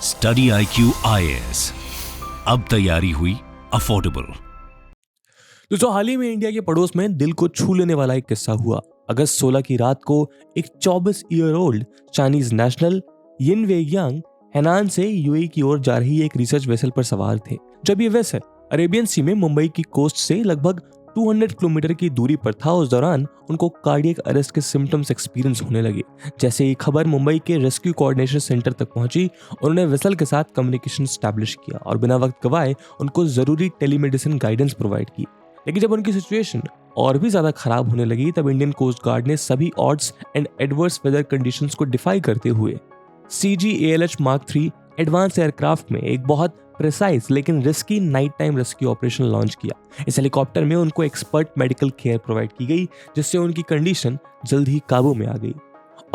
Study IQ IAS, अब तैयारी हुई अफोर्डेबल। दोस्तों, हाल ही में इंडिया के पड़ोस में दिल को छू लेने वाला एक किस्सा हुआ। अगस्त 16 की रात को एक 24 ईयर ओल्ड चाइनीज नेशनल यिन वेइयांग हेनान से यूएई की ओर जा रही एक रिसर्च वेसल पर सवार थे। जब ये वेसल अरेबियन सी में मुंबई की कोस्ट से लगभग 200 किलोमीटर की दूरी पर था, उस दौरान उनको कार्डियक अरेस्ट के सिम्टम्स एक्सपीरियंस होने लगे। जैसे ही खबर मुंबई के रेस्क्यू कोऑर्डिनेशन सेंटर तक पहुंची, उन्होंने वेसल के साथ कम्युनिकेशन स्टैब्लिश किया और बिना वक्त गवाए उनको जरूरी टेलीमेडिसिन गाइडेंस प्रोवाइड की। लेकिन जब उनकी सिचुएशन और भी ज्यादा खराब होने लगी, तब इंडियन कोस्ट गार्ड ने सभी odds and adverse weather conditions को डिफाई करते हुए CGALH Mark 3 एडवांस एयरक्राफ्ट में एक बहुत प्रिसाइज लेकिन risky night time rescue operation launch किया। इस हेलीकॉप्टर में उनको एक्सपर्ट मेडिकल केयर प्रोवाइड की गई, जिससे उनकी कंडीशन जल्द ही काबू में आ गई।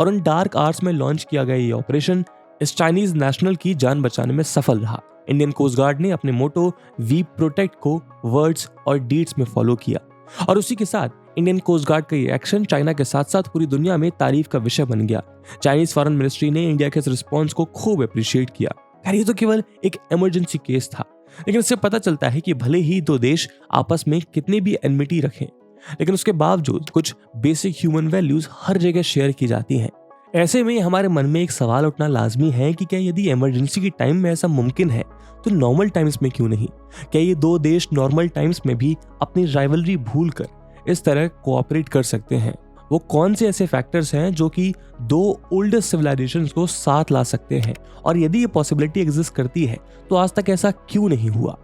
और उन डार्क आवर्स में लॉन्च किया गया ये ऑपरेशन इस चाइनीज नेशनल की जान बचाने में सफल रहा। इंडियन कोस्ट गार्ड ने अपने मोटो वी प्रोटेक्ट को वर्ड्स और डीड्स में फॉलो किया, और उसी के साथ इंडियन कोस्ट गार्ड का ये एक्शन चाइना के साथ साथ पूरी दुनिया में तारीफ का विषय बन गया। चाइनीज फॉरेन मिनिस्ट्री ने इंडिया के इस रिस्पॉन्स को खूब अप्रिशिएट किया। यार, ये तो केवल एक इमरजेंसी केस था, लेकिन इससे पता चलता है कि भले ही दो देश आपस में कितनी भी एनमिटी रखें, लेकिन उसके बावजूद कुछ बेसिक ह्यूमन वैल्यूज हर जगह शेयर की जाती हैं। ऐसे में हमारे मन में एक सवाल उठना लाजमी है कि क्या यदि इमरजेंसी की टाइम में ऐसा मुमकिन है, तो नॉर्मल टाइम्स में क्यों नहीं? क्या ये दो देश नॉर्मल टाइम्स में भी अपनी राइवलरी भूल कर इस तरह कोऑपरेट कर सकते हैं? वो कौन से ऐसे फैक्टर्स हैं जो कि दो ओल्डेस्ट सिविलाइजेशंस को साथ ला सकते हैं? और यदि ये पॉसिबिलिटी एग्जिस्ट करती है, तो आज तक ऐसा क्यों नहीं हुआ?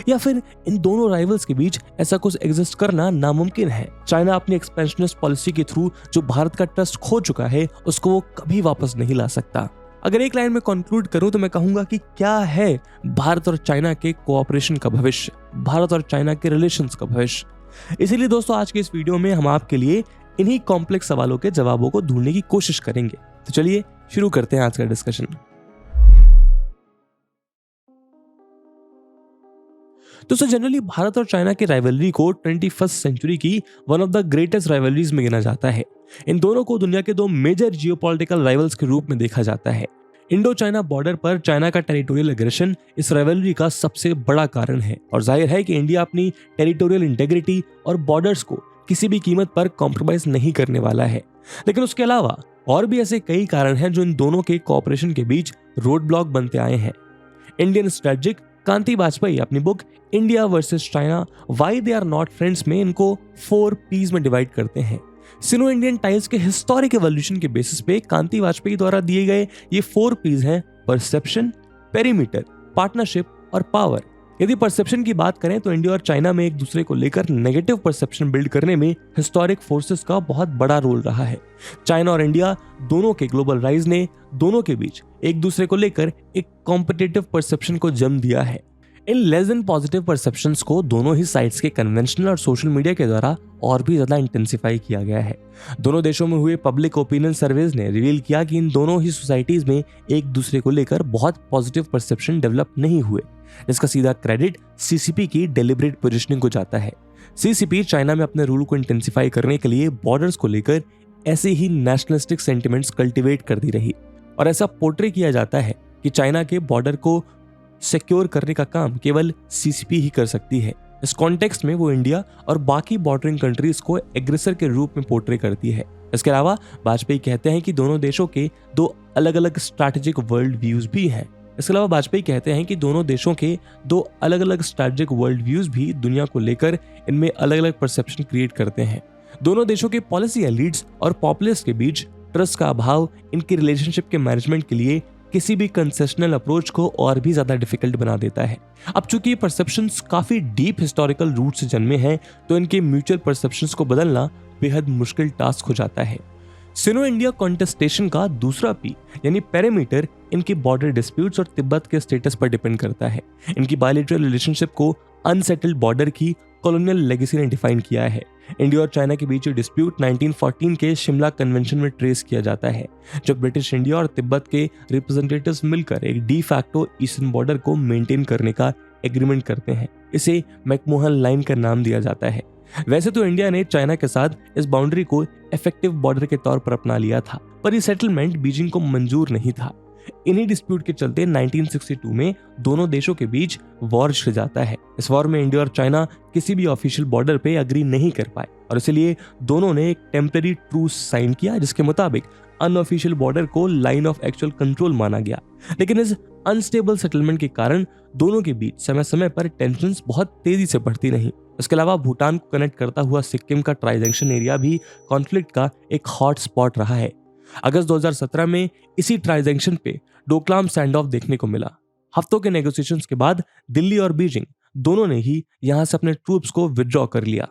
या फिर इन दोनों राइवल्स के बीच ऐसा कुछ एग्जिस्ट करना नामुमकिन है? चाइना अपनी एक्सपेंशनिस्ट पॉलिसी के थ्रू जो भारत का ट्रस्ट खो चुका है, उसको वो कभी वापस नहीं ला सकता। अगर एक लाइन में कंक्लूड करूं तो मैं कहूंगा कि क्या है भारत और चाइना के कोऑपरेशन का भविष्य, भारत और चाइना के रिलेशंस का भविष्य। इसीलिए दोस्तों, आज के इस वीडियो में हम आपके लिए इन्हीं कॉम्प्लेक्स सवालों के जवाबों को ढूंढने की कोशिश करेंगे। तो चलिए शुरू करते हैं आज का डिस्कशन। दोस्तों, जनरली भारत और चाइना की राइवलरी को 21st सेंचुरी की one of the greatest rivalries में गिना जाता है। इन दोनों को दुनिया के दो मेजर जियोपॉलिटिकल राइवल्स के रूप में देखा जाता है। इंडो चाइना बॉर्डर पर चाइना का टेरिटोरियल एग्रेशन इस राइवलरी का सबसे बड़ा कारण है, और जाहिर है कि इंडिया अपनी टेरिटोरियल इंटेग्रिटी और बॉर्डर्स को किसी भी कीमत पर कॉम्प्रोमाइज नहीं करने वाला है। लेकिन उसके अलावा और भी ऐसे कई कारण हैं जो इन दोनों के कोऑपरेशन के बीच रोड ब्लॉक बनते आए हैं। इंडियन स्ट्रेटेजिक कांति वाजपेयी अपनी book India versus China why they are not friends में इनको 4 P's में डिवाइड करते हैं। सिनो इंडियन टाइम्स के हिस्टोरिक एवोल्यूशन के बेसिस पे कांति वाजपेयी द्वारा दिए गए ये 4 P's हैं: परसेप्शन, पेरीमीटर, पार्टनरशिप और पावर। यदि परसेप्शन की बात करें तो इंडिया और चाइना में एक दूसरे को लेकर नेगेटिव परसेप्शन बिल्ड करने में हिस्टोरिक फोर्सेस का बहुत बड़ा रोल रहा है। चाइना और इंडिया दोनों के ग्लोबल राइज ने दोनों के बीच एक दूसरे को लेकर एक कॉम्पिटिटिव परसेप्शन को जन्म दिया है। In less than positive perceptions को दोनों ही साइड्स के कन्वेंशनल और सोशल मीडिया के द्वारा और भी ज्यादा इंटेंसिफाई किया गया है। दोनों देशों में हुए पब्लिक ओपिनियन सर्वेज ने रिवील किया कि इन दोनों ही सोसाइटीज में एक दूसरे को लेकर बहुत पॉजिटिव परसेप्शन डेवलप नहीं हुए, जिसका सीधा क्रेडिट CCP की डेलिब्रेट पोजीशनिंग को जाता है। CCP चाइना में अपने रूल को इंटेंसिफाई करने के लिए बॉर्डर्स को लेकर ऐसे ही नेशनलिस्टिक सेंटिमेंट्स कल्टीवेट करती रही, और ऐसा पोर्ट्रे किया जाता है कि चाइना के बॉर्डर को सिक्योर करने का काम केवल CCP ही कर सकती है। इस कॉन्टेक्स्ट में वो इंडिया और बाकी बॉर्डरिंग कंट्रीज को एग्रेसर के रूप में पोर्ट्रे करती है। इसके अलावा वाजपेयी कहते हैं कि दोनों देशों के दो अलग अलग स्ट्रैटेजिक वर्ल्ड व्यूज भी हैं। इसके अलावा वाजपेयी कहते हैं कि दोनों देशों के दो अलग अलग स्ट्रैटेजिक वर्ल्ड व्यूज भी दुनिया को लेकर इनमें अलग अलग परसेप्शन क्रिएट करते हैं। दोनों देशों के पॉलिसी एलीट्स और पॉपुलिस्ट के बीच ट्रस्ट का अभाव इनकी रिलेशनशिप के मैनेजमेंट के लिए किसी भी कंसेशनल अप्रोच को और भी ज्यादा डिफिकल्ट बना देता है। अब चूंकि ये परसेप्शंस काफी डीप हिस्टोरिकल रूट से जन्मे हैं, तो इनके म्यूचुअल परसेप्शंस को बदलना बेहद मुश्किल टास्क हो जाता है। सिनो इंडिया कॉन्टेस्टेशन का दूसरा P यानी पेरीमीटर इनकी बॉर्डर डिस्प्यूट्स और तिब्बत के स्टेटस पर डिपेंड करता है। इनकी बायलैटरल रिलेशनशिप को अनसेटल्ड बॉर्डर की कॉलोनियल लेगेसी ने डिफाइन किया है। इंडिया और चाइना के बीच ये डिस्प्यूट 1914 के शिमला कन्वेंशन में ट्रेस किया जाता है, जब ब्रिटिश इंडिया और तिब्बत के रिप्रेजेंटेटिव्स मिलकर एक डी फैक्टो ईस्टर्न बॉर्डर को मेंटेन करने का एग्रीमेंट करते हैं। इसे मैकमोहन लाइन का नाम दिया जाता है। वैसे तो इंडिया ने चाइना के साथ इस बाउंड्री को इफेक्टिव बॉर्डर के तौर पर अपना लिया था, पर यह सेटलमेंट बीजिंग को मंजूर नहीं था। इन्हीं डिस्प्यूट के चलते 1962 में दोनों देशों के बीच वॉर छिड़ जाता है। इस वॉर में इंडिया और चाइना किसी भी ऑफिशियल बॉर्डर पे अग्री नहीं कर पाए और इसलिए दोनों ने एक टेम्पररी ट्रूस साइन किया, जिसके मुताबिक अनऑफिशियल बॉर्डर को लाइन ऑफ एक्चुअल कंट्रोल माना गया। लेकिन इस अनस्टेबल सेटलमेंट के कारण दोनों के बीच समय समय पर टेंशंस बहुत तेजी से बढ़ती रहीं। इसके अलावा भूटान को कनेक्ट करता हुआ सिक्किम का ट्राई जंक्शन एरिया भी कॉन्फ्लिक्ट का एक हॉट स्पॉट रहा है। अगस्त 2017 में इसी ट्राई जंक्शन पे डोकलाम स्टैंड ऑफ देखने को मिला। हफ्तों के नेगोशिएशंस के बाद दिल्ली और बीजिंग दोनों ने ही यहां से अपने ट्रूप्स को विथड्रॉ कर लिया,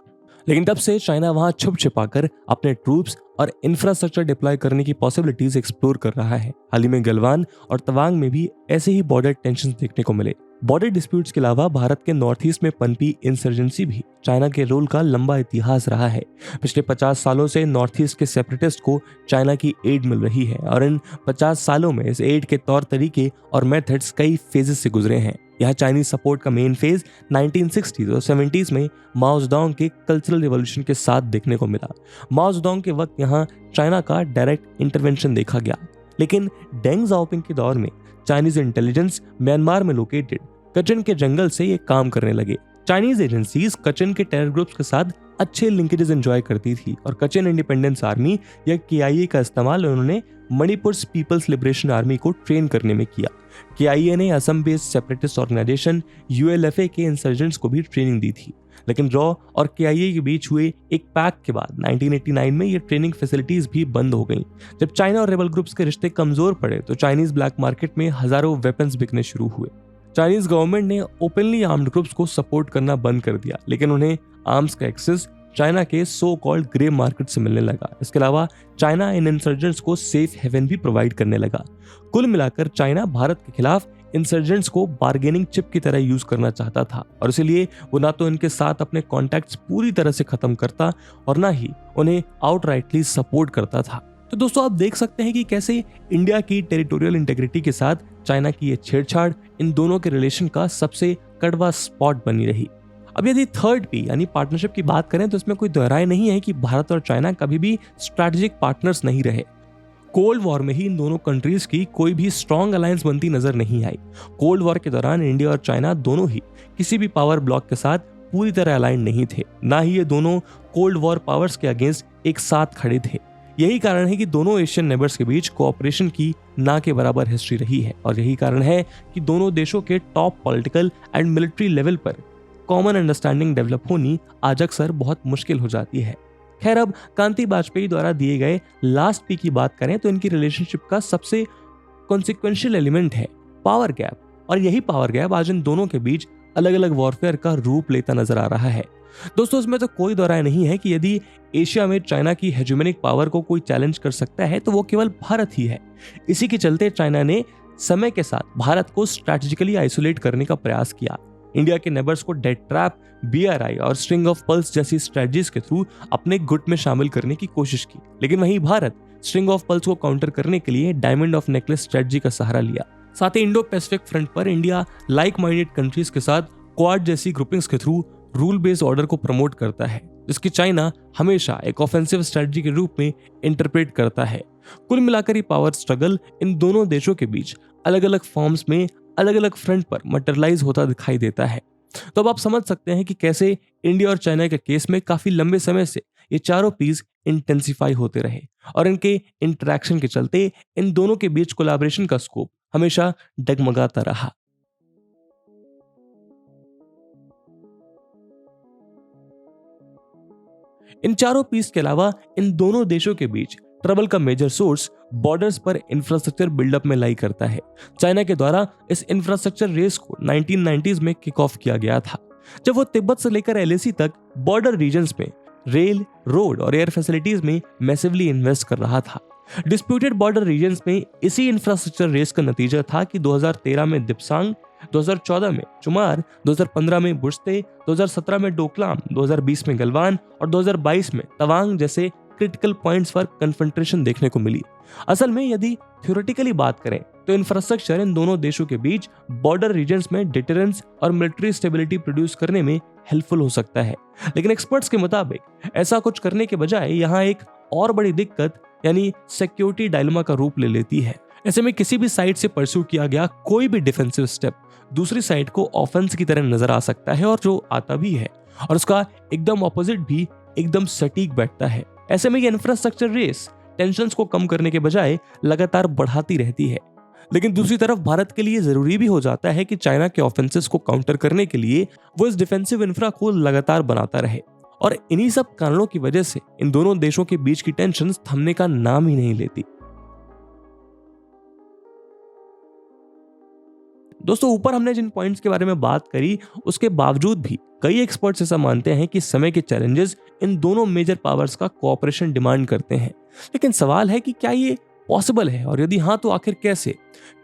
लेकिन तब से चाइना वहां छुप छिपाकर अपने ट्रूप्स और इंफ्रास्ट्रक्चर डिप्लॉय करने की पॉसिबिलिटीज एक्सप्लोर कर रहा है। हाल ही में गलवान और तवांग में भी ऐसे ही बॉर्डर टेंशन देखने को मिले। बॉर्डर डिस्प्यूट्स के अलावा भारत के नॉर्थ ईस्ट में पनपी इंसर्जेंसी भी चाइना के रोल का लंबा इतिहास रहा है। पिछले 50 सालों से नॉर्थ ईस्ट के सेपरेटिस्ट को चाइना की एड मिल रही है और इन 50 सालों में इस एड के तौर तरीके और मेथड्स कई फेजेस से गुजरे हैं। यह चाइनीज सपोर्ट का मेन फेज 1960s और 70s में माओ जेडोंग के कल्चरल रिवॉल्यूशन के साथ देखने को मिला। माओ जेडोंग के वक्त यहाँ चाइना का डायरेक्ट इंटरवेंशन देखा गया, लेकिन डेंग ज़ाओपिंग के दौर में चाइनीज इंटेलिजेंस म्यांमार में लोकेटेड कचन के जंगल से ये काम करने लगे। चाइनीज एजेंसीज कचन के टेरर ग्रुप्स के साथ अच्छे लिंकेजेस एंजॉय करती थी और कचन इंडिपेंडेंस आर्मी या KIA का इस्तेमाल उन्होंने मणिपुर पीपल्स लिबरेशन आर्मी को ट्रेन करने में किया। KIA ने Assam based separatist organisation ULFA के इंसर्जेंट्स को भी ट्रेनिंग दी थी, लेकिन रॉ और KIA के बीच हुए एक पैक्ट के बाद 1989 में ये ट्रेनिंग फैसिलिटीज भी बंद हो गईं। जब चाइना और रेबल ग्रुप्स के रिश्ते कमजोर पड़े तो चाइनीज ब्लैक मार्केट में हजारों वेपन्स बिकने शुरू हुए। चाइनीज गवर्नमेंट ने ओपनली आर्म्ड ग्रुप्स को सपोर्ट करना बंद कर दिया, लेकिन उन्हें आर्म्स का एक्सेस चाइना के सो कॉल्ड ग्रे मार्केट से मिलने लगा। इसके अलावा चाइना इन इंसर्जेंट्स को सेफ हेवन भी प्रोवाइड करने लगा। कुल मिलाकर चाइना भारत के खिलाफ इंसर्जेंट्स को बार्गेनिंग चिप की तरह यूज करना चाहता था और इसलिए वो ना तो इनके साथ अपने कॉन्टैक्ट्स पूरी तरह से खत्म करता और ना ही उन्हें आउटराइटली सपोर्ट करता था। तो दोस्तों आप देख सकते हैं कि कैसे इंडिया की टेरिटोरियल इंटेग्रिटी के साथ चाइना की ये छेड़छाड़ इन दोनों के रिलेशन का सबसे कड़वा स्पॉट बनी रही। अब यदि थर्ड P यानी पार्टनरशिप की बात करें तो इसमें कोई दोहराए नहीं है कि भारत और चाइना कभी भी स्ट्रैटेजिक पार्टनर्स नहीं रहे। कोल्ड वॉर में ही इन दोनों कंट्रीज की कोई भी स्ट्रॉन्ग अलायंस बनती नजर नहीं आई। कोल्ड वॉर के दौरान इंडिया और चाइना दोनों ही किसी भी पावर ब्लॉक के साथ पूरी तरह अलाइन नहीं थे, ना ही ये दोनों कोल्ड वॉर पावर्स के अगेंस्ट एक साथ खड़े थे। यही कारण है कि दोनों एशियन नेबर्स के बीच कोऑपरेशन की ना के बराबर हिस्ट्री रही है और यही कारण है कि दोनों देशों के top political and military level पर कॉमन अंडरस्टैंडिंग डेवलप होनी आज अक्सर बहुत मुश्किल हो जाती है। खैर, अब कांति वाजपेयी द्वारा दिए गए लास्ट P की बात करें तो इनकी रिलेशनशिप का सबसे कॉन्सिक्वेंशियल एलिमेंट है पावर गैप, और यही पावर गैप आज इन दोनों के बीच अलग अलग वॉरफेयर का रूप लेता नजर आ रहा है। दोस्तों इसमें तो कोई दोहराए नहीं है कि यदि एशिया में चाइना की हेजेमोनिक पावर को कोई चैलेंज कर सकता है तो वो केवल भारत ही है। इसी के चलते चाइना ने समय के साथ भारत को स्ट्रैटेजिकली आइसोलेट करने का प्रयास किया। इंडिया के नेबर्स को डेट ट्रैप, BRI और स्ट्रिंग ऑफ पर्ल्स जैसी स्ट्रेटजीज के थ्रू अपने गुट में शामिल करने की कोशिश की, लेकिन वहीं भारत स्ट्रिंग ऑफ पर्ल्स को काउंटर करने के लिए डायमंड ऑफ नेकलेस स्ट्रेटजी का सहारा लिया। साथ ही इंडो पैसिफिक फ्रंट पर इंडिया लाइक माइंडेड कंट्रीज के साथ क्वाड जैसी ग्रुपिंग्स के थ्रू रूल बेस्ड ऑर्डर को प्रमोट करता है, जिसकी चाइना हमेशा एक ऑफेंसिव स्ट्रेटजी के रूप में इंटरप्रेट करता है। कुल मिलाकर ये पावर स्ट्रगल इन दोनों देशों के बीच अलग अलग फॉर्म्स में अलग अलग फ्रंट पर मटेरियलाइज होता दिखाई देता है। तो अब आप समझ सकते हैं कि कैसे इंडिया और चाइना के केस में काफी लंबे समय से ये चारों P's इंटेंसिफाई होते रहे और इनके इंटरैक्शन के चलते इन दोनों के बीच कोलैबोरेशन का स्कोप हमेशा डगमगाता रहा। इन चारों P's के अलावा इन दोनों देशों के बीच ट्रबल का मेजर सोर्स बॉर्डर्स पर इंफ्रास्ट्रक्चर बिल्डअप में लाई करता है। चाइना के द्वारा इस इंफ्रास्ट्रक्चर रेस को 1990s में किक ऑफ किया गया था, जब वो तिब्बत से लेकर LAC तक बॉर्डर रीजन्स में रेल, रोड और एयर फैसिलिटीज में मैसिवली इन्वेस्ट कर रहा था। डिस्प्यूटेड बॉर्डर रीजन्स में इसी इंफ्रास्ट्रक्चर रेस का नतीजा था कि 2013 में दिप्सांग, 2014 में चुमार, 2015 में बुश्ते, 2017 में डोकलाम, 2020 में गलवान और 2022 में तवांग जैसे क्रिटिकल पॉइंट्स पर कन्फ्रंटेशन देखने को मिली। असल में यदि थ्योरेटिकली बात करें तो इंफ्रास्ट्रक्चर इन दोनों देशों के बीच बॉर्डर रीजन्स में डिटरेंस और मिलिट्री स्टेबिलिटी प्रोड्यूस करने में हेल्पफुल हो सकता है, लेकिन एक्सपर्ट्स के मुताबिक ऐसा कुछ करने के बजाय यहाँ एक और बड़ी दिक्कत यानी सिक्योरिटी डायलेमा का रूप ले लेती है। ऐसे में किसी भी साइड से परस्यू किया गया कोई भी डिफेंसिव स्टेप दूसरी साइड को ऑफेंस की तरह नजर आ सकता है, और जो आता भी है और उसका एकदम ऑपोजिट भी एकदम सटीक बैठता है। ऐसे में ये इंफ्रास्ट्रक्चर रेस टेंशंस को कम करने के बजाय लगातार बढ़ाती रहती है। लेकिन दूसरी तरफ भारत के लिए जरूरी भी हो जाता है कि चाइना के ऑफेंसेस को काउंटर करने के लिए वो इस डिफेंसिव इंफ्रा को लगातार बनाता रहे, और इन्हीं सब कारणों की वजह से इन दोनों देशों के बीच की टेंशन थमने का नाम ही नहीं लेती। दोस्तों, ऊपर हमने जिन पॉइंट्स के बारे में बात करी उसके बावजूद भी कई एक्सपर्ट्स ऐसा मानते हैं कि समय के चैलेंजेस इन दोनों मेजर पावर्स का कोऑपरेशन डिमांड करते हैं। लेकिन सवाल है कि क्या ये पॉसिबल है, और यदि हाँ तो आखिर कैसे?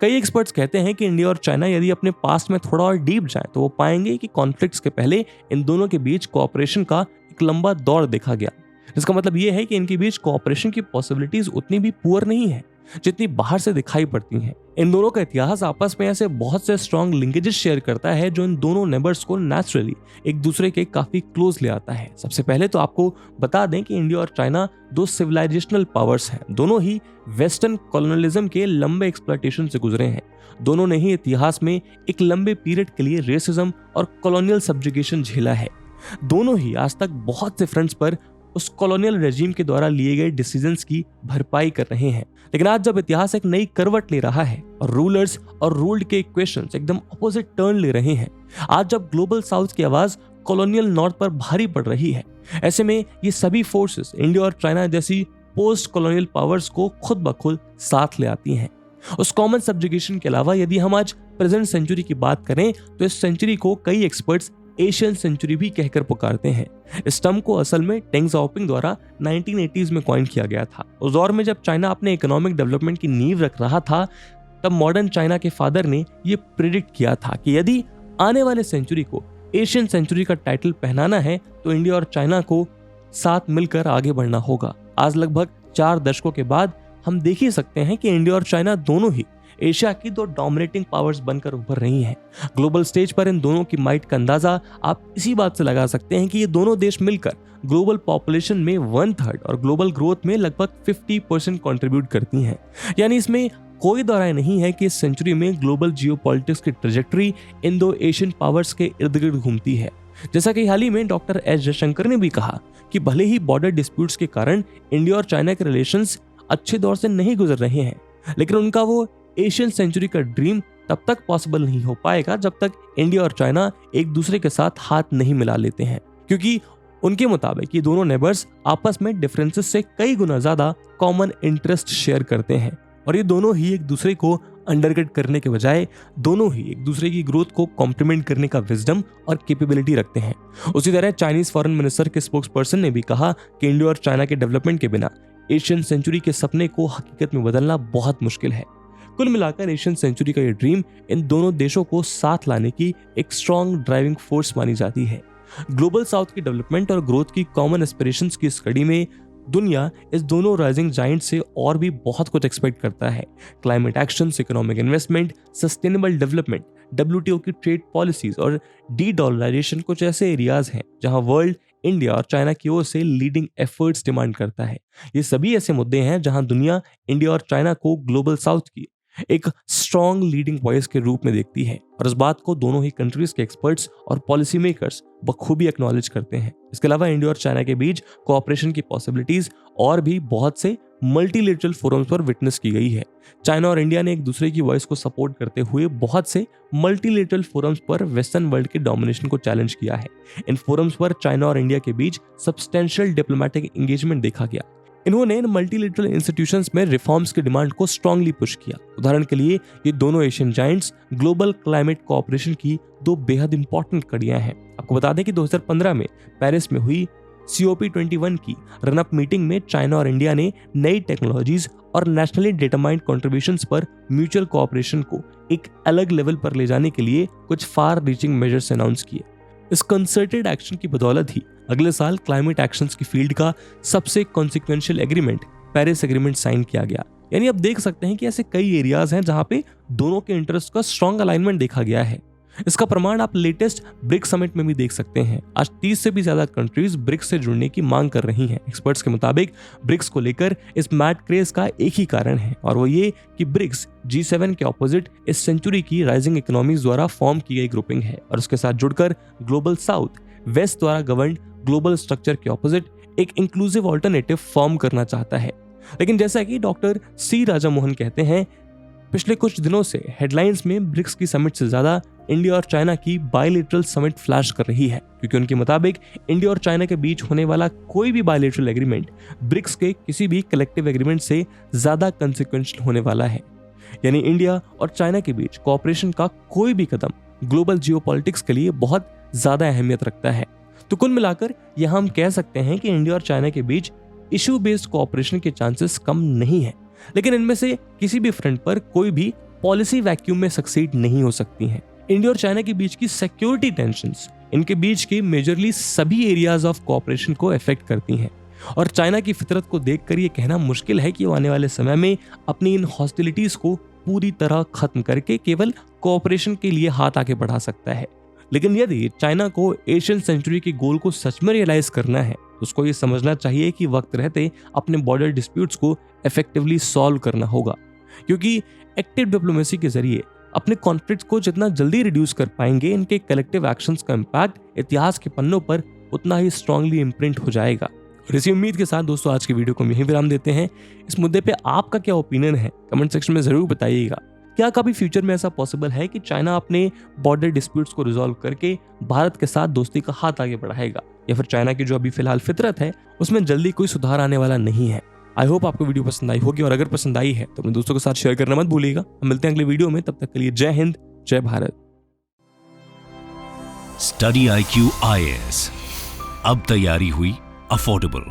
कई एक्सपर्ट्स कहते हैं कि इंडिया और चाइना यदि अपने पास्ट में थोड़ा और डीप जाएं तो वो पाएंगे कि कॉन्फ्लिक्ट्स के पहले इन दोनों के बीच कोऑपरेशन का एक लंबा दौर देखा गया, जिसका मतलब ये है कि इनके बीच कोऑपरेशन की पॉसिबिलिटीज उतनी भी पुअर नहीं है जितनी बाहर से दिखाई पड़ती हैं। इन दोनों का इतिहास आपस में ऐसे बहुत से स्ट्रॉन्ग लिंकेजेस शेयर करता है जो इन दोनों नेबर्स को नेचुरली एक दूसरे के काफी क्लोज ले आता है। सबसे पहले तो आपको बता दें कि इंडिया और चाइना दो सिविलाइजेशनल पावर्स हैं। दोनों ही वेस्टर्न कॉलोनियलिज्म के लंबे एक्सप्लॉयटेशन से गुजरे हैं। दोनों ने ही इतिहास में एक लंबे पीरियड के लिए रेसिज्म और कॉलोनियल सब्जुगेशन झेला है। दोनों ही आज तक बहुत से फ्रंट्स पर उस कॉलोनियल रेजिम के द्वारा लिए गए डिसीजंस की भरपाई कर रहे हैं। लेकिन आज जब इतिहास एक नई करवट ले रहा है और रूलर्स और रूल्ड के इक्वेशंस एकदम अपोजिट टर्न ले रहे हैं, आज जब ग्लोबल साउथ की आवाज कॉलोनियल नॉर्थ पर भारी पड़ रही है, ऐसे में ये सभी फोर्सेस इंडिया और चाइना जैसी पोस्ट कॉलोनियल पावर्स को खुद ब खुद साथ ले आती हैं। उस कॉमन सब्जुगेशन के अलावा यदि हम आज प्रेजेंट सेंचुरी की बात करें तो इस सेंचुरी को कई एक्सपर्ट्स एशियन सेंचुरी भी कहकर पुकारते हैं। इस टर्म को असल में डेंग ज़ाओपिंग द्वारा 1980s में कॉइन किया गया था। उस दौर में जब चाइना अपने इकोनॉमिक डेवलपमेंट की नींव रख रहा था, तब मॉडर्न चाइना के फादर ने ये प्रिडिक्ट किया था कि यदि आने वाले सेंचुरी को एशियन सेंचुरी का टाइटल पहनाना है तो इंडिया और चाइना को साथ मिलकर आगे बढ़ना होगा। आज लगभग 4 दशकों के बाद हम देख ही सकते हैं कि इंडिया और चाइना दोनों ही एशिया की दो डोमिनेटिंग पावर्स बनकर उभर रही हैं। ग्लोबल स्टेज पर इन दोनों की माइट का अंदाजा आप इसी बात से लगा सकते हैं कि ये दोनों देश मिलकर ग्लोबल पॉपुलेशन में 1/3 और ग्लोबल ग्रोथ में लगभग 50% कंट्रीब्यूट करती हैं। यानी इसमें कोई दो राय नहीं है कि इस सेंचुरी में ग्लोबल जियोपॉलिटिक्स की ट्रेजेक्टरी इन दो एशियन पावर्स के इर्द गिर्द घूमती है। जैसा कि हाल ही में डॉक्टर एस जयशंकर ने भी कहा कि भले ही बॉर्डर डिस्प्यूट्स के कारण इंडिया और चाइना के रिलेशंस अच्छे दौर से नहीं गुजर रहे हैं, लेकिन उनका वो एशियन सेंचुरी का ड्रीम तब तक पॉसिबल नहीं हो पाएगा जब तक इंडिया और चाइना एक दूसरे के साथ हाथ नहीं मिला लेते हैं, क्योंकि उनके मुताबिक ये दोनों नेबर्स आपस में डिफरेंसेस से कई गुना ज्यादा कॉमन इंटरेस्ट शेयर करते हैं, और ये दोनों ही एक दूसरे को अंडरकट करने के बजाय दोनों ही एक दूसरे की ग्रोथ को कॉम्प्लीमेंट करने का विजडम और कैपेबिलिटी रखते हैं। उसी तरह चाइनीज फॉरेन मिनिस्टर के स्पोक्स पर्सन ने भी कहा कि इंडिया और चाइना के डेवलपमेंट के बिना एशियन सेंचुरी के सपने को हकीकत में बदलना बहुत मुश्किल है। कुल मिलाकर एशियन सेंचुरी का ये ड्रीम इन दोनों देशों को साथ लाने की एक स्ट्रॉन्ग ड्राइविंग फोर्स मानी जाती है। ग्लोबल साउथ की डेवलपमेंट और ग्रोथ की कॉमन एस्पिरेशंस की इस कड़ी में दुनिया इस दोनों राइजिंग जाइंट से और भी बहुत कुछ एक्सपेक्ट करता है। Climate actions, economic investment, sustainable development, WTO की ट्रेड पॉलिसीज और डी-डॉलराइजेशन कुछ ऐसे एरियाज हैं जहां वर्ल्ड इंडिया और चाइना की ओर से लीडिंग एफर्ट्स डिमांड करता है। ये सभी ऐसे मुद्दे हैं जहां दुनिया इंडिया और चाइना को ग्लोबल साउथ की एक स्ट्रॉन्ग लीडिंग वॉइस के रूप में देखती है, और इस बात को दोनों ही कंट्रीज के एक्सपर्ट्स और पॉलिसी मेकर्स बखूबी एक्नॉलेज करते हैं। इसके अलावा इंडिया और चाइना के बीच कोऑपरेशन की पॉसिबिलिटीज और भी बहुत से मल्टीलेटरल फोरम्स पर विटनेस की गई है। चाइना और इंडिया ने एक दूसरे की वॉइस को सपोर्ट करते हुए बहुत से मल्टीलेटरल फोरम्स पर वेस्टर्न वर्ल्ड के डोमिनेशन को चैलेंज किया है। इन फोरम्स पर चाइना और इंडिया के बीच सब्सटेंशियल डिप्लोमेटिक एंगेजमेंट देखा गया। इन्होंने इन मल्टीलेटरल इंस्टीट्यूशंस में रिफॉर्म्स की डिमांड को स्ट्रांगली पुश किया। उदाहरण के लिए ये दोनों Asian Giants global climate cooperation की दो बेहद इंपॉर्टेंट कड़ियां हैं। आपको बता दें कि 2015 में पेरिस में हुई COP21 की रनअप मीटिंग में चाइना और इंडिया ने नई टेक्नोलॉजीज और नेशनली डिटरमाइंड कंट्रीब्यूशंस पर म्यूचुअल कोऑपरेशन को एक अलग लेवल पर ले जाने के लिए कुछ फार रीचिंग मेजर्स अनाउंस किए। इस कंसर्टेड एक्शन की बदौलत ही अगले साल क्लाइमेट एक्शंस की फील्ड का सबसे consequential agreement Paris agreement sign किया गया। यानी आप देख सकते हैं कि ऐसे कई एरियाज हैं जहां पे दोनों के इंटरेस्ट का स्ट्रॉन्ग अलाइनमेंट देखा गया है। इसका प्रमाण आप लेटेस्ट ब्रिक्स समिट में भी देख सकते हैं। आज 30 से भी ज्यादा कंट्रीज ब्रिक्स से जुड़ने की मांग कर रही हैं। एक्सपर्ट्स के मुताबिक ब्रिक्स को लेकर इस मैड क्रेज का एक ही कारण है और वो ये कि ब्रिक्स G7 के ऑपोजिट इस सेंचुरी की राइजिंग इकोनॉमीज द्वारा फॉर्म की गई ग्रुपिंग है और उसके साथ जुड़कर ग्लोबल साउथ वेस्ट द्वारा गवर्न्ड ग्लोबल स्ट्रक्चर के ऑपोजिट एक इंक्लूसिव ऑल्टरनेटिव फॉर्म करना चाहता है। लेकिन जैसा कि डॉक्टर सी राजा मोहन कहते हैं, पिछले कुछ दिनों से हेडलाइंस में ब्रिक्स की समिट से ज्यादा इंडिया और चाइना की बायलैटरल समिट फ्लैश कर रही है, क्योंकि उनके मुताबिक इंडिया और चाइना के बीच होने वाला कोई भी बायलैटरल एग्रीमेंट ब्रिक्स के किसी भी कलेक्टिव एग्रीमेंट से ज्यादा कंसिक्वेंशियल होने वाला है। यानी इंडिया और चाइना के बीच कोऑपरेशन का कोई भी कदम ग्लोबल जियोपॉलिटिक्स के लिए बहुत ज्यादा अहमियत रखता है। तो कुल मिलाकर यह हम कह सकते हैं कि इंडिया और चाइना के बीच इशू बेस्ड कोऑपरेशन के चांसेस कम नहीं है, लेकिन इनमें से किसी भी फ्रंट पर कोई भी पॉलिसी वैक्यूम में सक्सीड नहीं हो सकती हैं। इंडिया और चाइना के बीच की सिक्योरिटी टेंशंस इनके बीच के मेजरली सभी एरियाज ऑफ कोऑपरेशन को अफेक्ट करती हैं और चाइना की फितरत को देखकर ये कहना मुश्किल है कि वो आने वाले समय में अपनी इन हॉस्टिलिटीज को पूरी तरह खत्म करके केवल कोऑपरेशन के लिए हाथ आगे बढ़ा सकता है। लेकिन यदि चाइना को एशियन सेंचुरी के गोल को सच में रियलाइज करना है तो उसको ये समझना चाहिए कि वक्त रहते अपने बॉर्डर डिस्प्यूट्स को इफेक्टिवली सॉल्व करना होगा, क्योंकि एक्टिव डिप्लोमेसी के जरिए अपने कॉन्फ्लिक्ट को जितना जल्दी रिड्यूस कर पाएंगे, इनके कलेक्टिव एक्शंस का इम्पैक्ट इतिहास के पन्नों पर उतना ही स्ट्रांगली इम्प्रिंट हो जाएगा। और इसी उम्मीद के साथ दोस्तों आज की वीडियो को यहीं विराम देते हैं। इस मुद्दे पे आपका क्या ओपिनियन है कमेंट सेक्शन में जरूर बताइएगा। क्या कभी फ्यूचर में ऐसा पॉसिबल है कि चाइना अपने बॉर्डर डिस्प्यूट्स को रिजॉल्व करके भारत के साथ दोस्ती का हाथ आगे बढ़ाएगा, या फिर चाइना की जो अभी फिलहाल फितरत है उसमें जल्दी कोई सुधार आने वाला नहीं है? आई होप आपको वीडियो पसंद आई होगी, और अगर पसंद आई है तो अपने दोस्तों के साथ शेयर करना मत भूलिएगा। हम मिलते हैं अगले वीडियो में, तब तक के लिए जय हिंद, जय भारत। स्टडी IQ IAS, अब तैयारी हुई अफोर्डेबल।